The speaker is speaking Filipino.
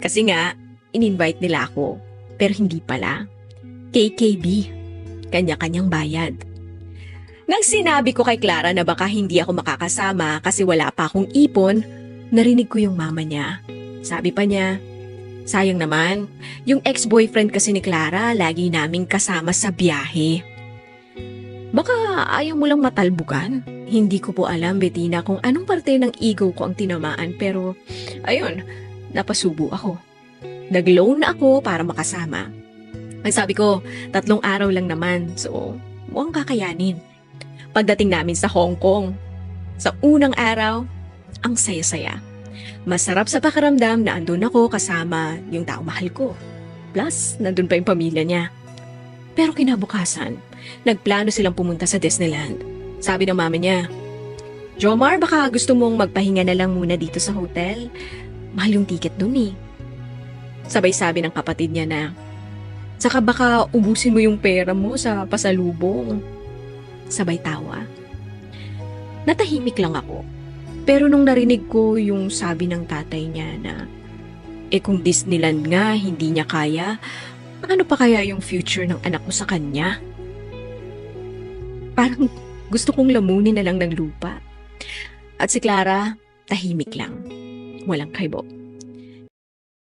Kasi nga, in-invite nila ako. Pero hindi pala. KKB. Kanya-kanyang bayad. Nang sinabi ko kay Clara na baka hindi ako makakasama kasi wala pa akong ipon, narinig ko yung mama niya. Sabi pa niya, sayang naman, yung ex-boyfriend kasi ni Clara lagi naming kasama sa biyahe. Baka ayaw mo lang matalbukan. Hindi ko po alam, Bettina, kung anong parte ng ego ko ang tinamaan pero ayun, napasubo ako. Nag-loan ako para makasama. Ang sabi ko, 3 araw lang naman, so mukhang kakayanin. Pagdating namin sa Hong Kong, sa unang araw, ang saya-saya. Masarap sa pakiramdam na andun ako kasama yung tao mahal ko. Plus, nandun pa yung pamilya niya. Pero kinabukasan, nagplano silang pumunta sa Disneyland. Sabi ng mama niya, Jomar, baka gusto mong magpahinga na lang muna dito sa hotel? Mahal yung ticket dun eh. Sabay sabi ng kapatid niya na, saka baka ubusin mo yung pera mo sa pasalubong. Sabay tawa. Natahimik lang ako. Pero nung narinig ko yung sabi ng tatay niya na, kung Disneyland nga, hindi niya kaya, ano pa kaya yung future ng anak ko sa kanya? Parang gusto kong lamunin na lang ng lupa. At si Clara, tahimik lang. Walang kaibo.